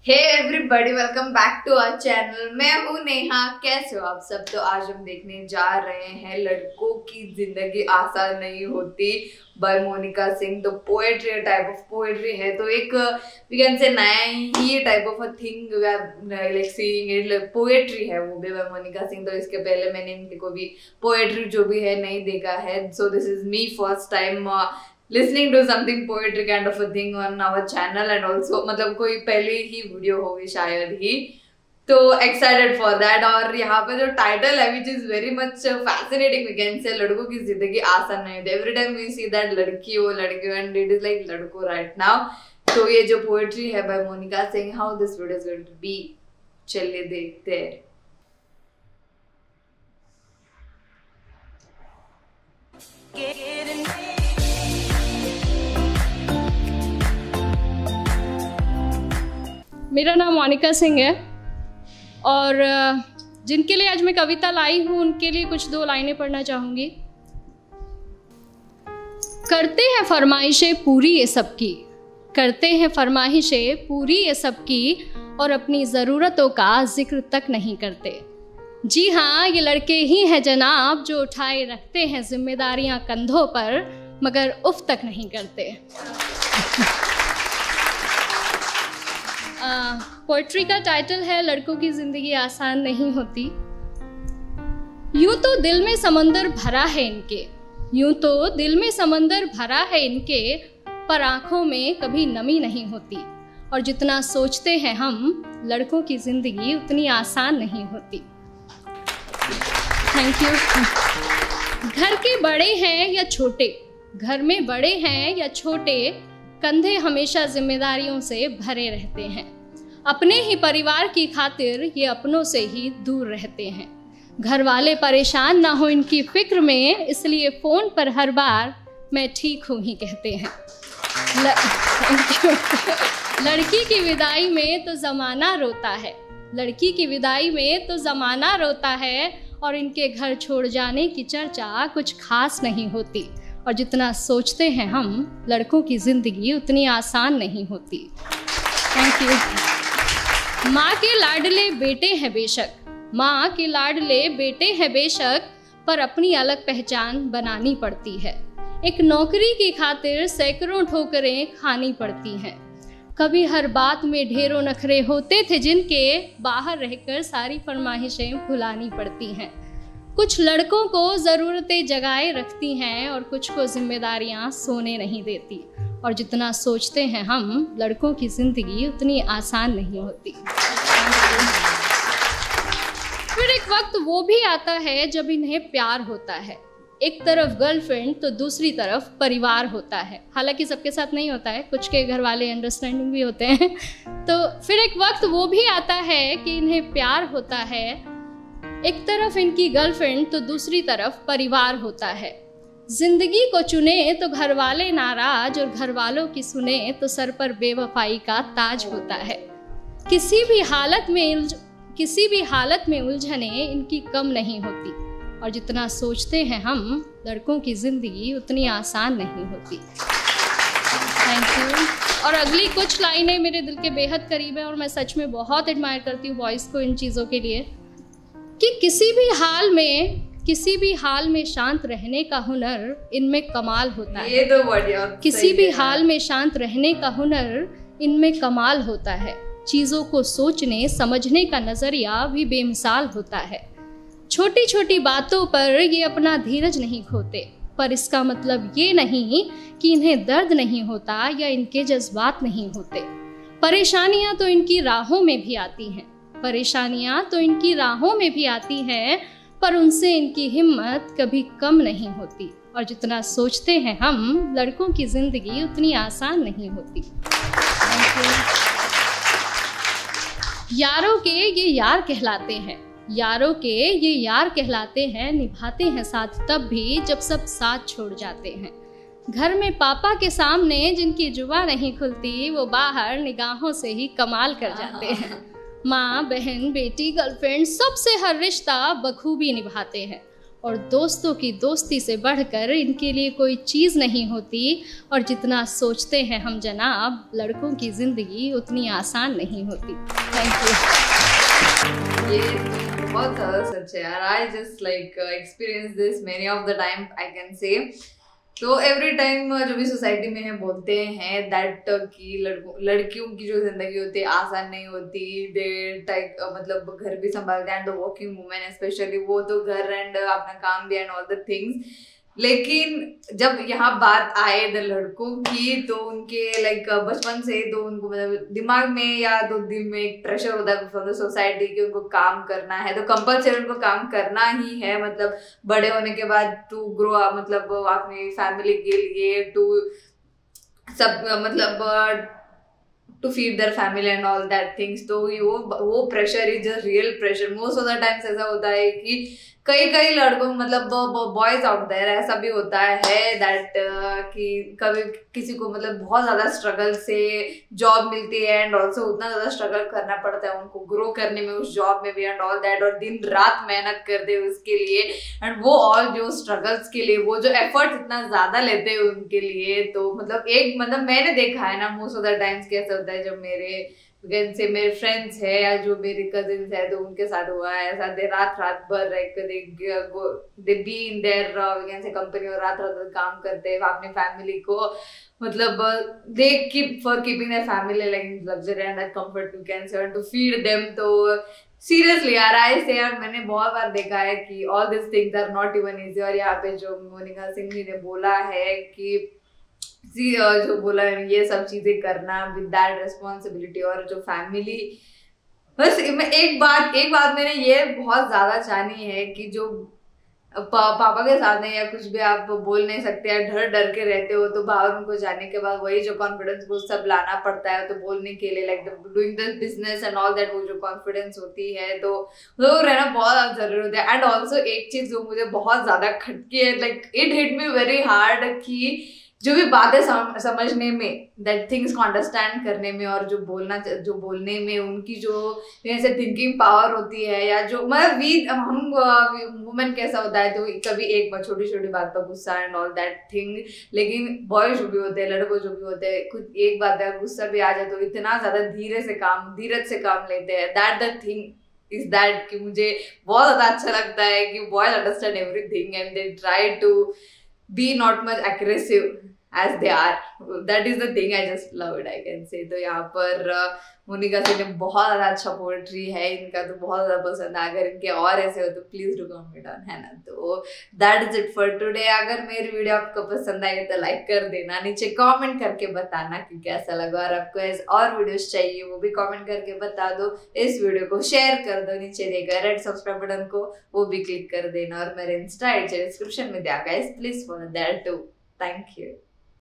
Hey everybody, welcome back to our channel. मैं हूँ नेहा। कैसे हो आप सब? तो आज हम देखने जा रहे हैं लड़कों की जिंदगी आसान नहीं होती बाय मोनिका सिंह। तो पोएट्री टाइप ऑफ पोएट्री है, तो एक वी कैन से नया ही type of a thing like seeing it, poetry है वो भी बाय मोनिका सिंह। तो इसके पहले मैंने इनकी को भी पोएट्री जो भी है नहीं देखा है, so this is me first time listening to something poetry kind of a thing on our channel and also मतलब कोई पहली ही वीडियो होगी शायद ही, तो एक्साइटेड फॉर दैट। और यहाँ पे जो टाइटल है which is very much fascinating, we can say लड़कों की जिंदगी आसान नहीं होती। Every time we see that लड़की हो एंड इट इज लाइक लड़कों राइट नाउ। तो ये जो पोएट्री है by Monika Singh, how this video is going to be, चलिए देखते हैं। मेरा नाम मोनिका सिंह है और जिनके लिए आज मैं कविता लाई हूँ उनके लिए कुछ दो लाइनें पढ़ना चाहूँगी। करते हैं फरमाइशें पूरी ये सबकी, करते हैं फरमाइशें पूरी ये सबकी, और अपनी ज़रूरतों का जिक्र तक नहीं करते। जी हाँ, ये लड़के ही हैं जनाब जो उठाए रखते हैं जिम्मेदारियाँ कंधों पर, मगर उफ तक नहीं करते। पोएट्री का टाइटल है लड़कों की जिंदगी आसान नहीं होती। यूं तो दिल में समंदर भरा है इनके, यूं तो दिल में समंदर भरा है इनके, पर आंखों में कभी नमी नहीं होती। और जितना सोचते हैं हम, लड़कों की जिंदगी उतनी आसान नहीं होती। Thank you. घर के बड़े हैं या छोटे, घर में बड़े हैं या छोटे, कंधे हमेशा जिम्मेदारियों से भरे रहते हैं। अपने ही परिवार की खातिर ये अपनों से ही दूर रहते हैं। घर वाले परेशान ना हो इनकी फिक्र में, इसलिए फ़ोन पर हर बार मैं ठीक हूँ ही कहते हैं। लड़की की विदाई में तो ज़माना रोता है, लड़की की विदाई में तो ज़माना रोता है, और इनके घर छोड़ जाने की चर्चा कुछ खास नहीं होती। और जितना सोचते हैं हम, लड़कों की ज़िंदगी उतनी आसान नहीं होती। Thank you. माँ के लाडले बेटे हैं बेशक, माँ के लाडले बेटे हैं बेशक, पर अपनी अलग पहचान बनानी पड़ती है। एक नौकरी की खातिर सैकड़ों ठोकरें खानी पड़ती हैं। कभी हर बात में ढेरों नखरे होते थे जिनके, बाहर रहकर सारी फरमाइशें भुलानी पड़ती हैं। कुछ लड़कों को ज़रूरतें जगाए रखती हैं और कुछ को जिम्मेदारियां सोने नहीं देती। और जितना सोचते हैं हम, लड़कों की ज़िंदगी उतनी आसान नहीं होती। फिर एक वक्त वो भी आता है जब इन्हें प्यार होता है। एक तरफ गर्लफ्रेंड तो दूसरी तरफ परिवार होता है। हालांकि सबके साथ नहीं होता है, कुछ के घर वाले अंडरस्टैंडिंग भी होते हैं। तो फिर एक वक्त वो भी आता है कि इन्हें प्यार होता है। एक तरफ इनकी गर्लफ्रेंड तो दूसरी तरफ परिवार होता है। जिंदगी को चुने तो घर वाले नाराज, और घर वालों की सुने तो सर पर बेवफाई का ताज होता है। किसी भी हालत में उलझने इनकी कम नहीं होती। और जितना सोचते हैं हम, लड़कों की जिंदगी उतनी आसान नहीं होती। Thank you. और अगली कुछ लाइनें मेरे दिल के बेहद करीब है और मैं सच में बहुत एडमायर करती हूँ बॉयज़ को इन चीज़ों के लिए, कि किसी भी हाल में शांत रहने का हुनर इनमें कमाल होता है। ये तो बढ़िया। किसी भी हाल में शांत रहने का हुनर इनमें कमाल होता है। चीज़ों को सोचने समझने का नज़रिया भी बेमिसाल होता है। छोटी छोटी बातों पर ये अपना धीरज नहीं खोते, पर इसका मतलब ये नहीं कि इन्हें दर्द नहीं होता या इनके जज्बात नहीं होते। परेशानियाँ तो इनकी राहों में भी आती हैं, परेशानियाँ तो इनकी राहों में भी आती हैं, पर उनसे इनकी हिम्मत कभी कम नहीं होती। और जितना सोचते हैं हम, लड़कों की ज़िंदगी उतनी आसान नहीं होती। यारों के ये यार कहलाते हैं, यारों के ये यार कहलाते हैं, निभाते हैं साथ तब भी जब सब साथ छोड़ जाते हैं। घर में पापा के सामने जिनकी जुबान नहीं खुलती, वो बाहर निगाहों से ही कमाल कर जाते हैं। माँ, बहन, बेटी, गर्लफ्रेंड, सबसे हर रिश्ता बखूबी निभाते हैं। और दोस्तों की दोस्ती से बढ़कर इनके लिए कोई चीज़ नहीं होती। और जितना सोचते हैं हम जनाब, लड़कों की ज़िंदगी उतनी आसान नहीं होती। Thank you. ये बहुत ज़्यादा सच है यार। I just like experience this many of the time I can say. तो एवरी टाइम जो भी सोसाइटी में है बोलते हैं दैट कि लड़कियों की जो जिंदगी होती है आसान नहीं होती। दे टाइप मतलब घर भी संभालते हैं and the working women specially, वो तो घर एंड अपना काम भी एंड ऑल द थिंग्स। लेकिन जब यहाँ बात आए द लड़कों की तो उनके लाइक बचपन से तो उनको मतलब दिमाग में या तो दिल में एक प्रेशर होता है फ्रॉम द सोसाइटी कि उनको काम करना है, तो कंपल्सरी उनको काम करना ही है। मतलब बड़े होने के बाद टू ग्रो अप, मतलब अपनी फैमिली के लिए टू सब मतलब to feed their family and all that things. तो वो pressure is just real pressure. Most of the times ऐसा होता है कि कई लड़कों मतलब बॉयज आउट देयर ऐसा भी होता है दैट कि कभी किसी को मतलब बहुत ज्यादा स्ट्रगल से जॉब मिलती है एंड ऑल्सो उतना ज्यादा स्ट्रगल करना पड़ता है उनको ग्रो करने में उस जॉब में भी एंड ऑल दैट, और दिन रात मेहनत करते हैं उसके लिए एंड वो ऑल जो स्ट्रगल्स के लिए वो जो एफर्ट इतना ज्यादा लेते हैं उनके लिए। तो मतलब एक मतलब मैंने देखा है ना मोस्ट ऑफ द टाइम्स कैसा होता है जब से मेरे फ्रेंड्स है या जो मेरे कजिन्स है तो उनके साथ हुआ है ऐसा। दे रात भर दे बी इन देयर से कंपनी और रात काम करते हैं अपने फैमिली को मतलब they keep for keeping their family like luxury and comfort to cancer to feed them. तो सीरियसली यार आई से यार मैंने बहुत बार देखा है कि all this things are not even easy. और यहाँ पे जो मोनिका सिंह जी ने बोला है कि जो बोला है ये सब चीजें करना विद दैट रिस्पॉन्सिबिलिटी और जो फैमिली, बस एक बात मैंने ये बहुत ज्यादा जानी है कि जो पापा के साथ है या कुछ भी आप बोल नहीं सकते या डर के रहते हो तो बाहर उनको जाने के बाद वही जो कॉन्फिडेंस वो सब लाना पड़ता है तो बोलने के लिए like doing this business and all that, वो जो कॉन्फिडेंस होती है तो वो रहना बहुत ज्यादा जरूरी होता है। एंड ऑल्सो एक चीज जो मुझे बहुत ज्यादा खटकी है like it hit me very hard कि जो भी बातें समझने में दैट थिंग्स को अंडरस्टैंड करने में और जो बोलने में उनकी जो जैसे थिंकिंग पावर होती है या जो मतलब हम वुमेन कैसा होता है तो कभी एक बार छोटी छोटी बात पर गुस्सा एंड ऑल दैट थिंग, लेकिन बॉयज जो भी होते हैं लड़कों जो भी होते हैं कुछ एक बात पर गुस्सा भी आ जाए तो इतना ज्यादा धीरज से काम लेते हैं। That the thing is that कि मुझे बहुत ज्यादा अच्छा लगता है कि boys understand everything and they try to be not much aggressive as they are. That is the thing I just love it I can say. तो यहाँ पर मोनिका सिंह ने बहुत ज़्यादा अच्छा पोएट्री है इनका तो बहुत ज़्यादा पसंद है। अगर इनके और ऐसे हो तो प्लीज डू कमेंट ऑन, है ना। तो that is it for today. अगर मेरी वीडियो आपको पसंद आई तो लाइक कर देना, नीचे कमेंट करके बताना कि कैसा लगा और आपको ऐसे और वीडियोस चाहिए वो भी कमेंट करके बता दो। इस वीडियो को शेयर कर दो, नीचे देगा रेड सब्सक्राइब बटन को वो भी क्लिक कर देना और मेरे इंस्टा डिस्क्रिप्शन में दिया guys, please follow that too. Thank you.